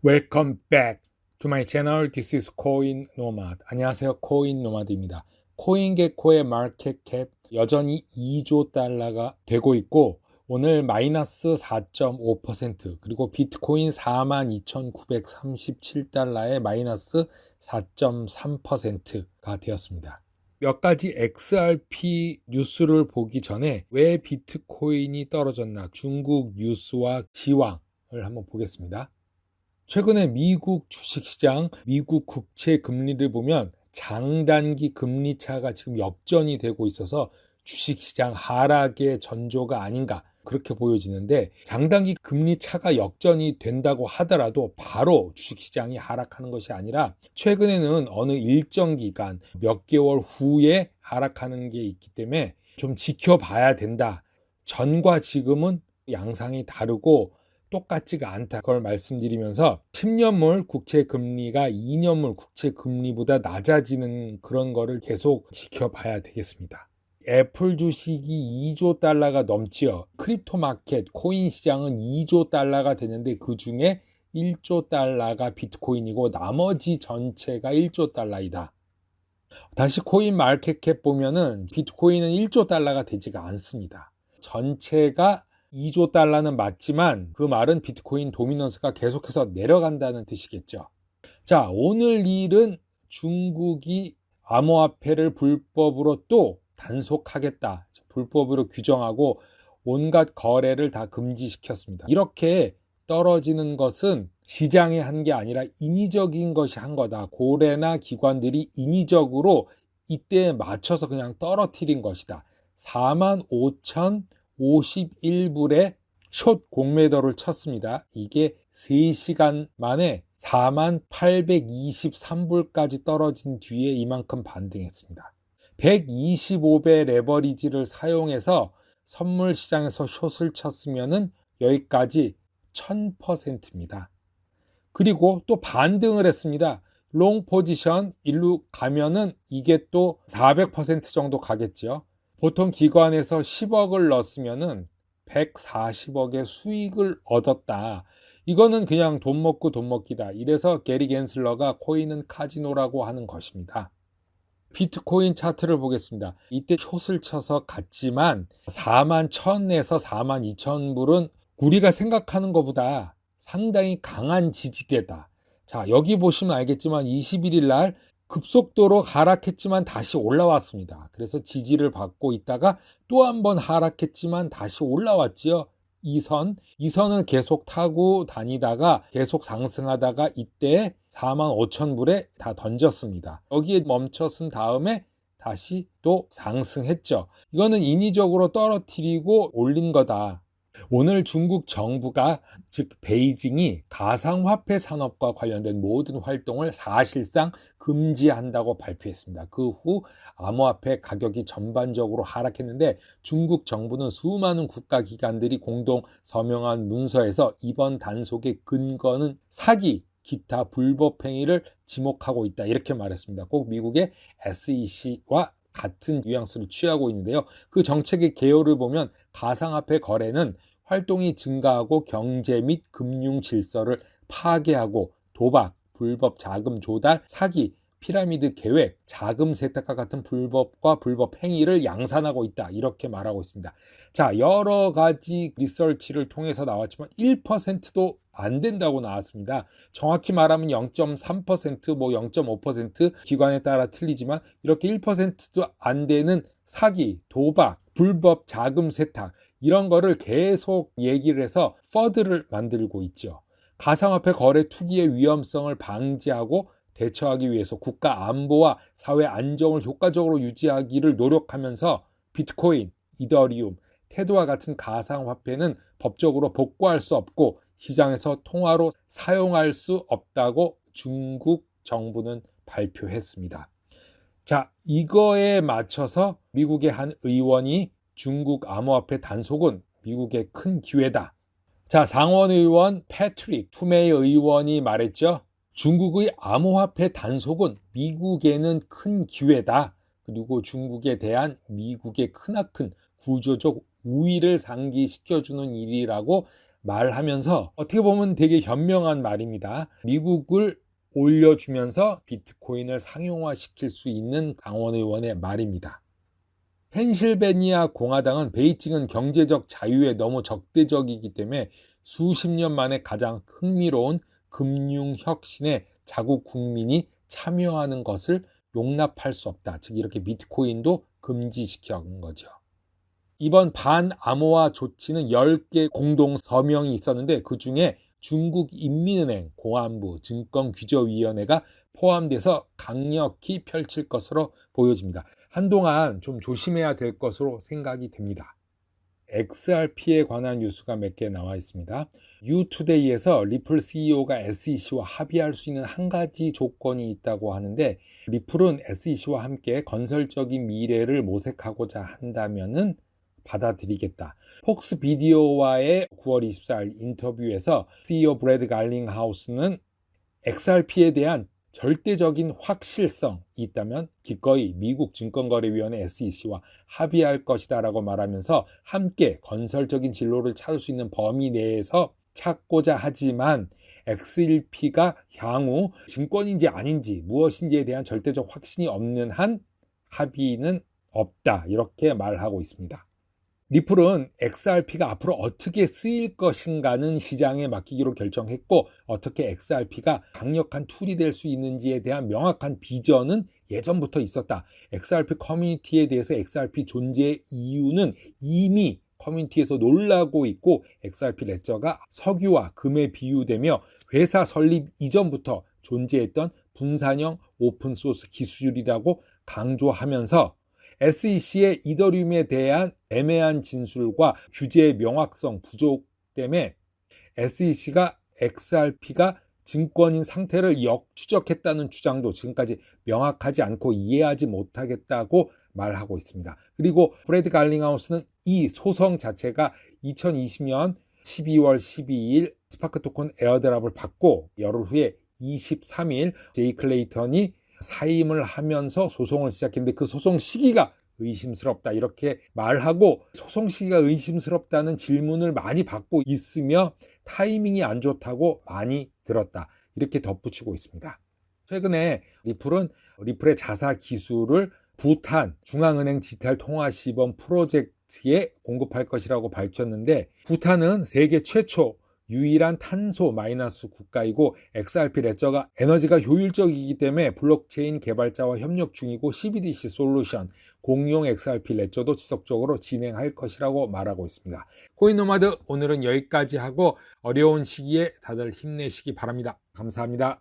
Welcome back to my channel. This is Coin Nomad. 안녕하세요. 코인 노마드입니다. 코인게코의 마켓캡 여전히 2조 달러가 되고 있고 오늘 마이너스 4.5% 그리고 비트코인 42,937달러의 마이너스 4.3%가 되었습니다. 몇 가지 XRP 뉴스를 보기 전에 왜 비트코인이 떨어졌나 중국 뉴스와 지왕을 한번 보겠습니다. 최근에 미국 주식시장, 미국 국채 금리를 보면 장단기 금리 차가 지금 역전이 되고 있어서 주식시장 하락의 전조가 아닌가 그렇게 보여지는데 장단기 금리 차가 역전이 된다고 하더라도 바로 주식시장이 하락하는 것이 아니라 최근에는 어느 일정 기간 몇 개월 후에 하락하는 게 있기 때문에 좀 지켜봐야 된다. 전과 지금은 양상이 다르고 똑같지가 않다. 그걸 말씀드리면서 10년물 국채 금리가 2년물 국채 금리보다 낮아지는 그런 거를 계속 지켜봐야 되겠습니다. 애플 주식이 2조 달러가 넘지요. 크립토 마켓, 코인 시장은 2조 달러가 되는데 그 중에 1조 달러가 비트코인이고 나머지 전체가 1조 달러이다. 다시 코인 마켓캡 보면은 비트코인은 1조 달러가 되지가 않습니다. 전체가 2조 달러는 맞지만 그 말은 비트코인 도미넌스가 계속해서 내려간다는 뜻이겠죠. 자, 오늘 일은 중국이 암호화폐를 불법으로 또 단속하겠다. 불법으로 규정하고 온갖 거래를 다 금지시켰습니다. 이렇게 떨어지는 것은 시장에 한 게 아니라 인위적인 것이 한 거다. 고래나 기관들이 인위적으로 이때에 맞춰서 그냥 떨어뜨린 것이다. 45,051불에 숏 공매도를 쳤습니다. 이게 3시간 만에 4823불까지 떨어진 뒤에 이만큼 반등했습니다. 125배 레버리지를 사용해서 선물 시장에서 숏을 쳤으면은 여기까지 1000%입니다. 그리고 또 반등을 했습니다. 롱 포지션 일로 가면은 이게 또 400% 정도 가겠죠. 보통 기관에서 10억을 넣었으면은 140억의 수익을 얻었다. 이거는 그냥 돈 먹고 돈 먹기다. 이래서 게리 겐슬러가 코인은 카지노라고 하는 것입니다. 비트코인 차트를 보겠습니다. 이때 숏을 쳐서 갔지만 41,000에서 42,000불은 우리가 생각하는 것보다 상당히 강한 지지대다. 자, 여기 보시면 알겠지만 21일 날 급속도로 하락했지만 다시 올라왔습니다. 그래서 지지를 받고 있다가 또 한 번 하락했지만 다시 올라왔지요. 이 선을 계속 타고 다니다가 계속 상승하다가 이때 45,000불에 다 던졌습니다. 여기에 멈춰선 다음에 다시 또 상승했죠. 이거는 인위적으로 떨어뜨리고 올린 거다. 오늘 중국 정부가 즉 베이징이 가상화폐 산업과 관련된 모든 활동을 사실상 금지한다고 발표했습니다. 그 후 암호화폐 가격이 전반적으로 하락했는데 중국 정부는 수많은 국가기관들이 공동 서명한 문서에서 이번 단속의 근거는 사기, 기타 불법 행위를 지목하고 있다 이렇게 말했습니다. 꼭 미국의 SEC와 같은 뉘앙스를 취하고 있는데요. 그 정책의 개요를 보면 가상화폐 거래는 활동이 증가하고 경제 및 금융 질서를 파괴하고 도박, 불법 자금 조달, 사기, 피라미드 계획, 자금 세탁과 같은 불법과 불법 행위를 양산하고 있다. 이렇게 말하고 있습니다. 자, 여러 가지 리서치를 통해서 나왔지만 1%도 안 된다고 나왔습니다. 정확히 말하면 0.3%, 뭐 0.5% 기관에 따라 틀리지만 이렇게 1%도 안 되는 사기, 도박, 불법 자금 세탁 이런 거를 계속 얘기를 해서 퍼드를 만들고 있죠. 가상화폐 거래 투기의 위험성을 방지하고 대처하기 위해서 국가 안보와 사회 안정을 효과적으로 유지하기를 노력하면서 비트코인, 이더리움, 테드와 같은 가상화폐는 법적으로 복구할 수 없고 시장에서 통화로 사용할 수 없다고 중국 정부는 발표했습니다. 자, 이거에 맞춰서 미국의 한 의원이 중국 암호화폐 단속은 미국의 큰 기회다. 자, 상원의원 패트릭 투메이 의원이 말했죠. 중국의 암호화폐 단속은 미국에는 큰 기회다. 그리고 중국에 대한 미국의 크나큰 구조적 우위를 상기시켜주는 일이라고 말하면서 어떻게 보면 되게 현명한 말입니다. 미국을 올려주면서 비트코인을 상용화시킬 수 있는 강원 의원의 말입니다. 펜실베니아 공화당은 베이징은 경제적 자유에 너무 적대적이기 때문에 수십 년 만에 가장 흥미로운 금융혁신에 자국 국민이 참여하는 것을 용납할 수 없다. 즉 이렇게 비트코인도 금지시킨 거죠. 이번 반암호화 조치는 10개 공동 서명이 있었는데 그중에 중국 인민은행, 공안부, 증권규제위원회가 포함돼서 강력히 펼칠 것으로 보여집니다. 한동안 좀 조심해야 될 것으로 생각이 됩니다. XRP에 관한 뉴스가 몇 개 나와 있습니다. 유투데이에서 리플 CEO가 SEC와 합의할 수 있는 한 가지 조건이 있다고 하는데 리플은 SEC와 함께 건설적인 미래를 모색하고자 한다면은 받아들이겠다. 폭스 비디오와의 9월 24일 인터뷰에서 CEO 브래드 갈링하우스는 XRP에 대한 절대적인 확실성이 있다면 기꺼이 미국 증권거래위원회 SEC와 합의할 것이다 라고 말하면서 함께 건설적인 진로를 찾을 수 있는 범위 내에서 찾고자 하지만 XRP가 향후 증권인지 아닌지 무엇인지에 대한 절대적 확신이 없는 한 합의는 없다 이렇게 말하고 있습니다. 리플은 XRP가 앞으로 어떻게 쓰일 것인가는 시장에 맡기기로 결정했고 어떻게 XRP가 강력한 툴이 될 수 있는지에 대한 명확한 비전은 예전부터 있었다. XRP 커뮤니티에 대해서 XRP 존재의 이유는 이미 커뮤니티에서 놀라고 있고 XRP 레저가 석유와 금에 비유되며 회사 설립 이전부터 존재했던 분산형 오픈소스 기술이라고 강조하면서 SEC의 이더리움에 대한 애매한 진술과 규제의 명확성 부족 때문에 SEC가 XRP가 증권인 상태를 역추적했다는 주장도 지금까지 명확하지 않고 이해하지 못하겠다고 말하고 있습니다. 그리고 브래드 갈링하우스는 이 소송 자체가 2020년 12월 12일 스파크 토큰 에어드랍을 받고 열흘 후에 23일 제이 클레이턴이 사임을 하면서 소송을 시작했는데 그 소송 시기가 의심스럽다 이렇게 말하고 소송 시기가 의심스럽다는 질문을 많이 받고 있으며 타이밍이 안 좋다고 많이 들었다 이렇게 덧붙이고 있습니다. 최근에 리플의 자사 기술을 부탄 중앙은행 디지털 통화 시범 프로젝트에 공급할 것이라고 밝혔는데 부탄은 세계 최초 유일한 탄소 마이너스 국가이고 XRP 레저가 에너지가 효율적이기 때문에 블록체인 개발자와 협력 중이고 CBDC 솔루션 공용 XRP 레저도 지속적으로 진행할 것이라고 말하고 있습니다. 코인노마드 오늘은 여기까지 하고 어려운 시기에 다들 힘내시기 바랍니다. 감사합니다.